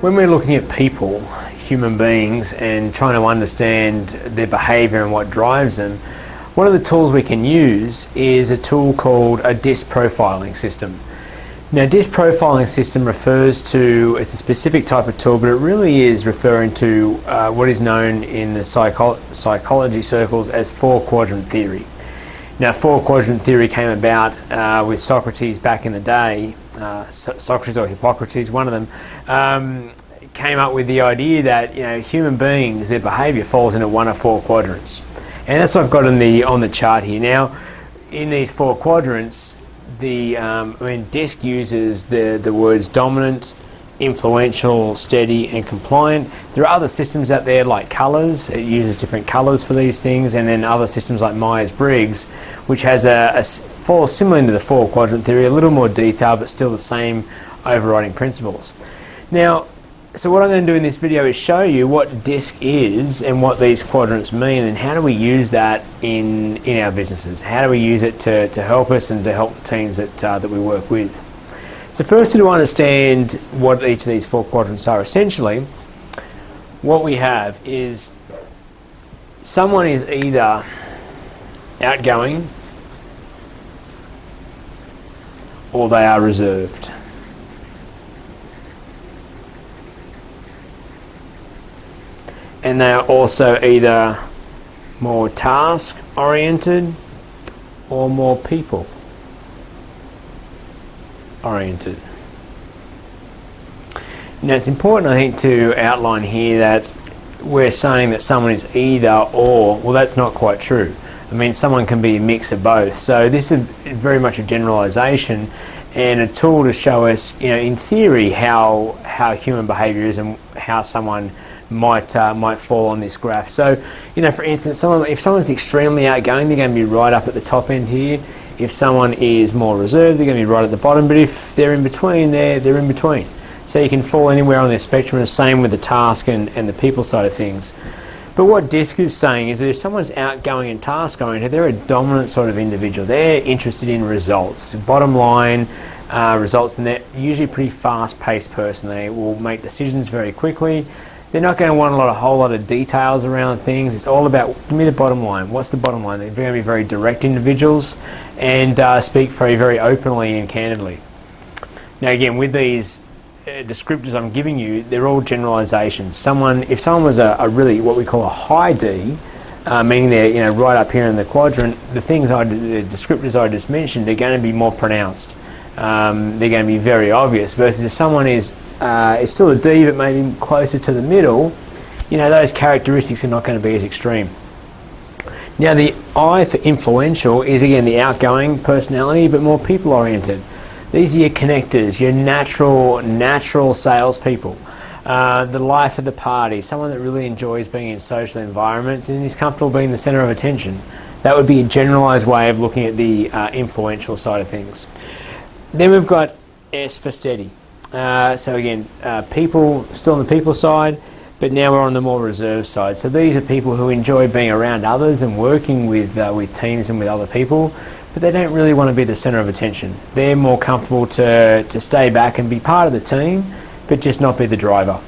When we're looking at people, human beings, and trying to understand their behaviour and what drives them, one of the tools we can use is a tool called a DiSC profiling system. Now, DiSC profiling system refers to, it's a specific type of tool, but it really is referring to what is known in the psychology circles as four-quadrant theory. Now, four-quadrant theory came about with Socrates back in the day. Socrates or Hippocrates, one of them, came up with the idea that human beings, their behaviour falls into one of four quadrants, and that's what I've got on the chart here. Now, in these four quadrants, DiSC uses the words dominant, influential, steady, and compliant. There are other systems out there like colours. It uses different colours for these things, and then other systems like Myers-Briggs, which has falls similar into the four-quadrant theory, a little more detail, but still the same overriding principles. Now, so what I'm going to do in this video is show you what DiSC is and what these quadrants mean, and how do we use that in our businesses. How do we use it to help us and to help the teams that we work with. So first, to understand what each of these four quadrants are, essentially what we have is someone is either outgoing or they are reserved. And they are also either more task oriented or more people oriented. Now, it's important, I think, to outline here that we're saying that someone is either or. Well, that's not quite true. I mean, someone can be a mix of both. So this is very much a generalization and a tool to show us, in theory, how human behavior is and how someone might fall on this graph. So, for instance, if someone's extremely outgoing, they're going to be right up at the top end here. If someone is more reserved, they're going to be right at the bottom. But if they're in between, they're in between. So you can fall anywhere on this spectrum. The same with the task and the people side of things. But what DiSC is saying is that if someone's outgoing and task-oriented, they're a dominant sort of individual. They're interested in results, bottom line results, and they're usually a pretty fast-paced person. They will make decisions very quickly. They're not going to want a whole lot of details around things. It's all about, give me the bottom line. What's the bottom line? They're going to be very direct individuals and speak very openly and candidly. Now, again, with these descriptors I'm giving you, they're all generalizations. If someone was a really what we call a high D, meaning they're right up here in the quadrant, the descriptors I just mentioned are going to be more pronounced. They're going to be very obvious. Versus if someone is still a D but maybe closer to the middle, those characteristics are not going to be as extreme. Now, the I for influential is again the outgoing personality, but more people oriented. These are your connectors, your natural salespeople, the life of the party, someone that really enjoys being in social environments and is comfortable being the centre of attention. That would be a generalised way of looking at the influential side of things. Then we've got S for steady. So again, people, still on the people side, but now we're on the more reserved side. So these are people who enjoy being around others and working with teams and with other people, but they don't really want to be the centre of attention. They're more comfortable to stay back and be part of the team, but just not be the driver.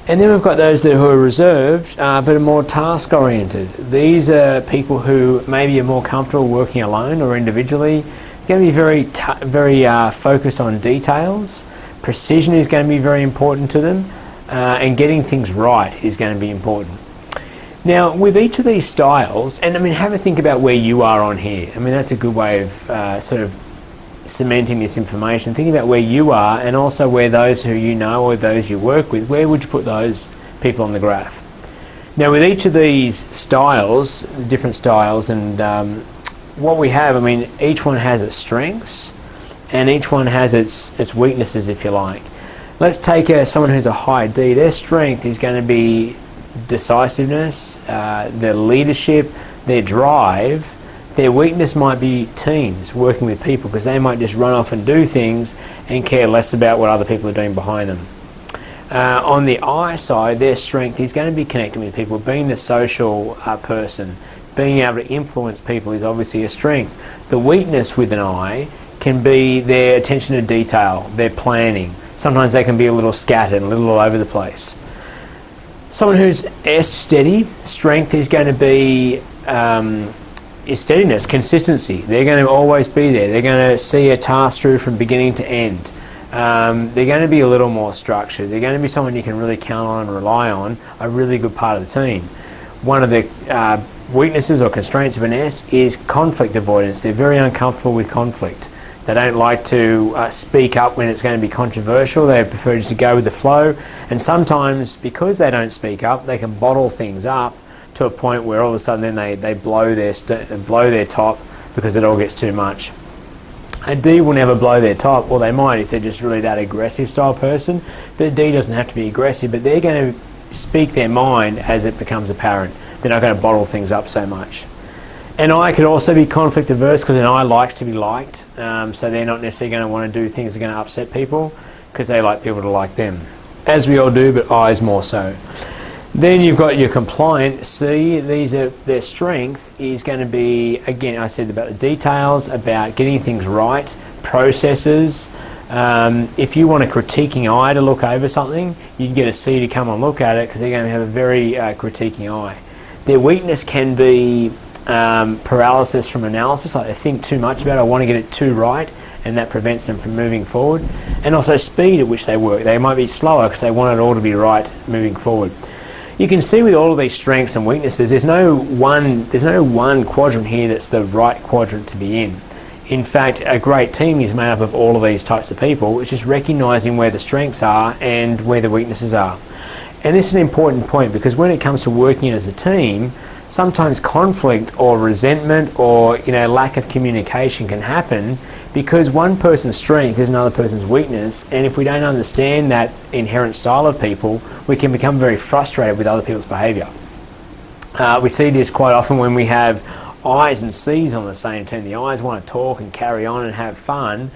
And then we've got those who are reserved, but are more task-oriented. These are people who maybe are more comfortable working alone or individually. They're going to be very focused on details. Precision is going to be very important to them, and getting things right is going to be important. Now, with each of these styles, and have a think about where you are on here. That's a good way of sort of cementing this information. Think about where you are and also where those who you know or those you work with, where would you put those people on the graph? Now, with each of these styles, different styles, and what we have, each one has its strengths and each one has its weaknesses, if you like. Let's take someone who's a high D. Their strength is going to be decisiveness, their leadership, their drive. Their weakness might be teams, working with people, because they might just run off and do things and care less about what other people are doing behind them. On the I side, their strength is going to be connecting with people, being the social person. Being able to influence people is obviously a strength. The weakness with an I can be their attention to detail, their planning. Sometimes they can be a little scattered, a little all over the place. Someone who's S, steady, strength is going to be is steadiness, consistency. They're going to always be there. They're going to see a task through from beginning to end. They're going to be a little more structured. They're going to be someone you can really count on and rely on, a really good part of the team. One of the weaknesses or constraints of an S is conflict avoidance. They're very uncomfortable with conflict. They don't like to speak up when it's going to be controversial. They prefer just to go with the flow. And sometimes, because they don't speak up, they can bottle things up to a point where all of a sudden then they blow their top because it all gets too much. A D will never blow their top, or they might if they're just really that aggressive style person. But a D doesn't have to be aggressive, but they're going to speak their mind as it becomes apparent. They're not going to bottle things up so much. An I could also be conflict averse because an I likes to be liked, so they're not necessarily going to want to do things that are going to upset people because they like people to like them. As we all do, but I's more so. Then you've got your compliant C. Their strength is going to be, again, I said about the details, about getting things right, processes. If you want a critiquing eye to look over something, you can get a C to come and look at it because they're going to have a very critiquing eye. Their weakness can be paralysis from analysis, like they think too much about it, I want to get it too right, and that prevents them from moving forward. And also speed at which they work. They might be slower because they want it all to be right moving forward. You can see with all of these strengths and weaknesses, there's no one quadrant here that's the right quadrant to be in. In fact, a great team is made up of all of these types of people. It's just recognising where the strengths are and where the weaknesses are. And this is an important point because when it comes to working as a team, sometimes conflict or resentment or lack of communication can happen because one person's strength is another person's weakness, and if we don't understand that inherent style of people, we can become very frustrated with other people's behaviour. We see this quite often when we have I's and C's on the same team. The I's want to talk and carry on and have fun,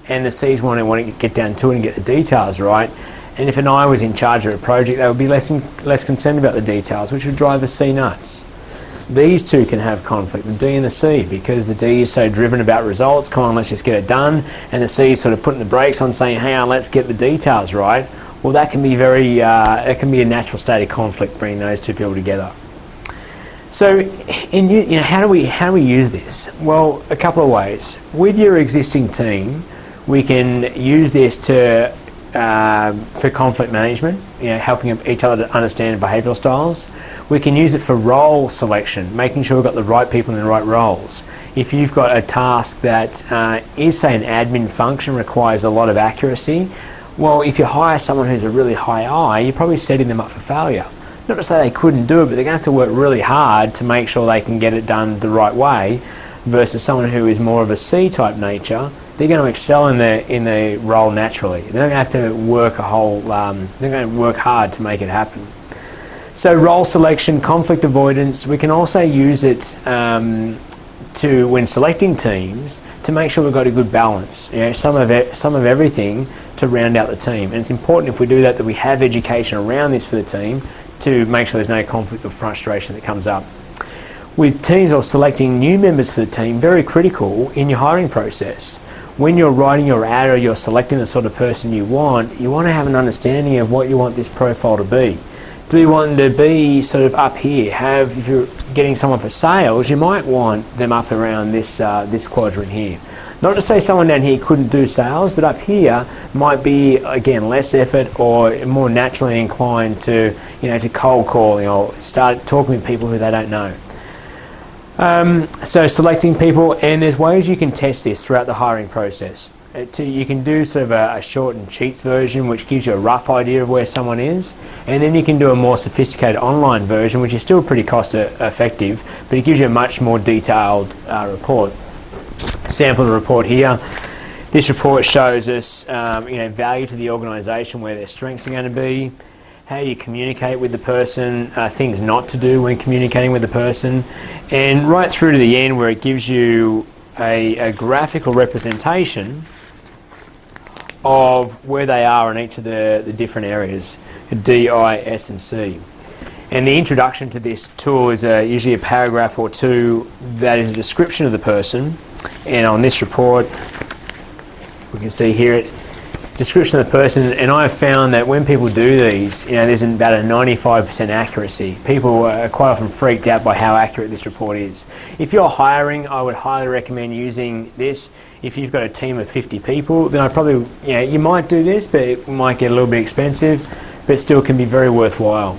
and the C's want to get down to it and get the details right. And if an I was in charge of a project, they would be less concerned about the details, which would drive a C nuts. These two can have conflict, the D and the C, because the D is so driven about results, come on, let's just get it done, and the C is sort of putting the brakes on saying, hang on, let's get the details right. Well, that can be it can be a natural state of conflict, bringing those two people together. So, how do we use this? Well, a couple of ways. With your existing team, we can use this for conflict management, helping each other to understand behavioural styles. We can use it for role selection, making sure we've got the right people in the right roles. If you've got a task that is, say, an admin function, requires a lot of accuracy, well, if you hire someone who's a really high I, you're probably setting them up for failure. Not to say they couldn't do it, but they're going to have to work really hard to make sure they can get it done the right way, versus someone who is more of a C-type nature. They're going to excel in the role naturally. They're not going to have to work they're going to work hard to make it happen. So role selection, conflict avoidance, we can also use it when selecting teams to make sure we've got a good balance. Some of everything to round out the team. And it's important if we do that we have education around this for the team to make sure there's no conflict or frustration that comes up. With teams or selecting new members for the team, very critical in your hiring process. When you're writing your ad or you're selecting the sort of person you want to have an understanding of what you want this profile to be. Do you want them to be sort of up here? If you're getting someone for sales, you might want them up around this quadrant here. Not to say someone down here couldn't do sales, but up here might be, again, less effort or more naturally inclined to cold calling or start talking with people who they don't know. So selecting people, and there's ways you can test this throughout the hiring process. You can do sort of a shortened cheats version, which gives you a rough idea of where someone is, and then you can do a more sophisticated online version, which is still pretty cost effective, but it gives you a much more detailed report. Sample report here. This report shows us value to the organisation, where their strengths are going to be, how you communicate with the person, things not to do when communicating with the person, and right through to the end where it gives you a graphical representation of where they are in each of the different areas, D, I, S and C. And the introduction to this tool is usually a paragraph or two that is a description of the person, and on this report we can see here description of the person, and I've found that when people do these, there's about a 95% accuracy. People are quite often freaked out by how accurate this report is. If you're hiring, I would highly recommend using this. If you've got a team of 50 people, then I probably, you might do this, but it might get a little bit expensive, but still can be very worthwhile.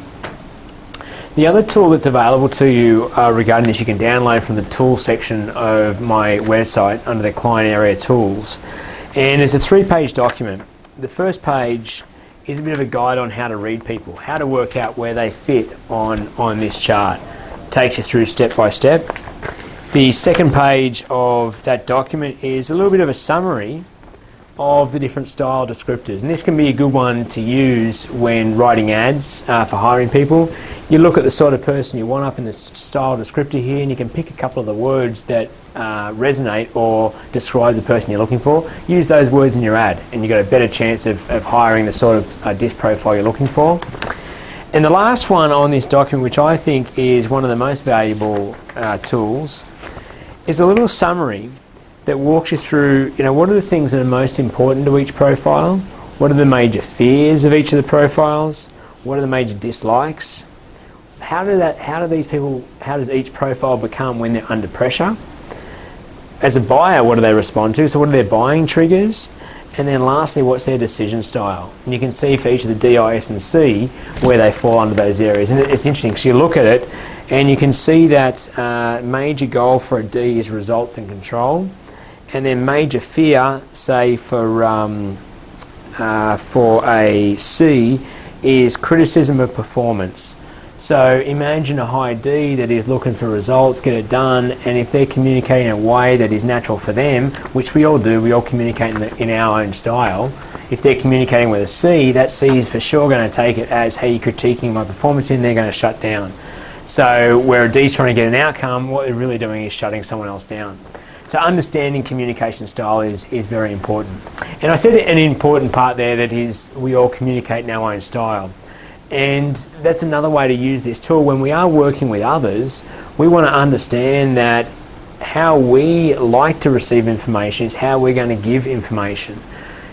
The other tool that's available to you regarding this, you can download from the tools section of my website under the client area tools. And it's a 3-page document. The first page is a bit of a guide on how to read people, how to work out where they fit on this chart. Takes you through step by step. The second page of that document is a little bit of a summary of the different style descriptors, and this can be a good one to use when writing ads for hiring people. You look at the sort of person you want up in the style descriptor here, and you can pick a couple of the words that resonate or describe the person you're looking for. Use those words in your ad, and you've got a better chance of hiring the sort of DiSC profile you're looking for. And the last one on this document, which I think is one of the most valuable tools, is a little summary that walks you through, what are the things that are most important to each profile, what are the major fears of each of the profiles, what are the major dislikes, how does each profile become when they're under pressure? As a buyer, what do they respond to? So what are their buying triggers? And then lastly, what's their decision style? And you can see for each of the D, I, S and C where they fall under those areas. And it's interesting because you look at it and you can see that major goal for a D is results and control. And then major fear, say for a C, is criticism of performance. So imagine a high D that is looking for results, get it done, and if they're communicating in a way that is natural for them, which we all do, we all communicate in our own style. If they're communicating with a C, that C is for sure going to take it as, hey, you're critiquing my performance, and they're going to shut down. So where a D is trying to get an outcome, what they're really doing is shutting someone else down. So understanding communication style is very important. And I said an important part there that is we all communicate in our own style. And that's another way to use this tool. When we are working with others, we want to understand that how we like to receive information is how we're going to give information.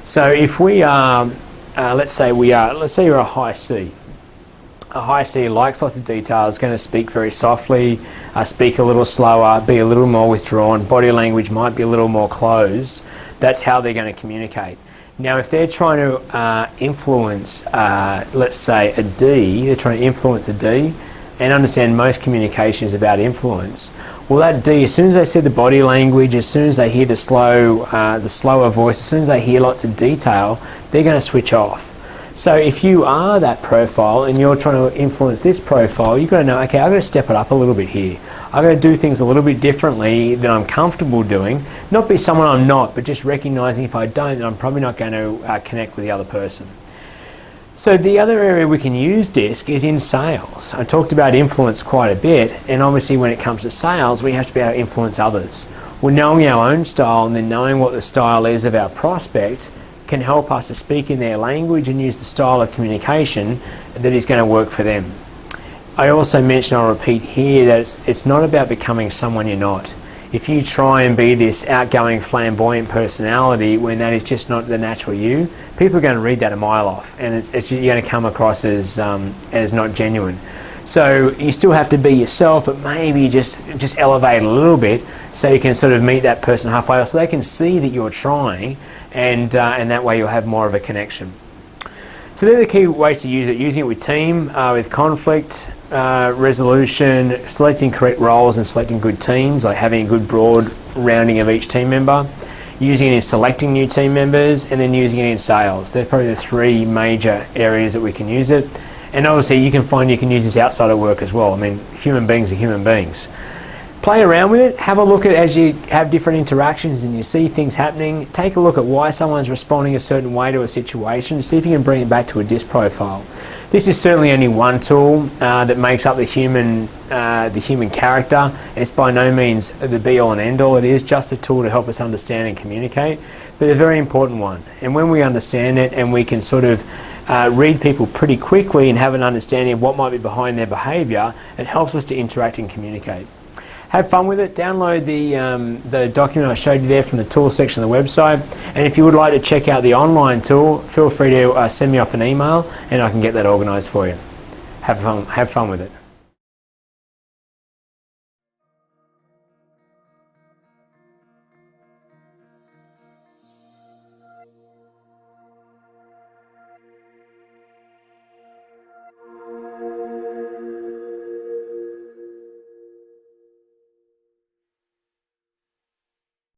So if we are, let's say you're a high C. A high C likes lots of details, going to speak very softly, speak a little slower, be a little more withdrawn, body language might be a little more closed. That's how they're going to communicate. Now if they're trying to influence, let's say a D, they're trying to influence a D, and understand most communication is about influence, well that D, as soon as they see the body language, as soon as they hear the slower voice, as soon as they hear lots of detail, they're going to switch off. So if you are that profile and you're trying to influence this profile, you've got to know, okay, I've got to step it up a little bit here. I've got to do things a little bit differently than I'm comfortable doing. Not be someone I'm not, but just recognizing if I don't, then I'm probably not going to connect with the other person. So the other area we can use DiSC is in sales. I talked about influence quite a bit, and obviously when it comes to sales, we have to be able to influence others. Well, knowing our own style and then knowing what the style is of our prospect can help us to speak in their language and use the style of communication that is going to work for them. I also mentioned, I'll repeat here, that it's not about becoming someone you're not. If you try and be this outgoing, flamboyant personality when that is just not the natural you, people are going to read that a mile off, and you're going to come across as not genuine. So you still have to be yourself, but maybe just elevate a little bit so you can sort of meet that person halfway, so they can see that you're trying, and that way you'll have more of a connection. So they're the key ways to use it. Using it with team, with conflict resolution, selecting correct roles and selecting good teams, like having a good broad rounding of each team member, using it in selecting new team members, and then using it in sales. They're probably the three major areas that we can use it. And obviously you can use this outside of work as well. I mean, human beings are human beings. Play around with it, have a look at it as you have different interactions and you see things happening. Take a look at why someone's responding a certain way to a situation. See if you can bring it back to a DiSC profile. This is certainly only one tool that makes up the human character. It's by no means the be-all and end-all. It is just a tool to help us understand and communicate, but a very important one. And when we understand it and we can sort of read people pretty quickly and have an understanding of what might be behind their behaviour, it helps us to interact and communicate. have fun with it. Download the document I showed you there from the tools section of the website. And if you would like to check out the online tool, feel free to send me off an email and I can get that organised for you. Have fun with it.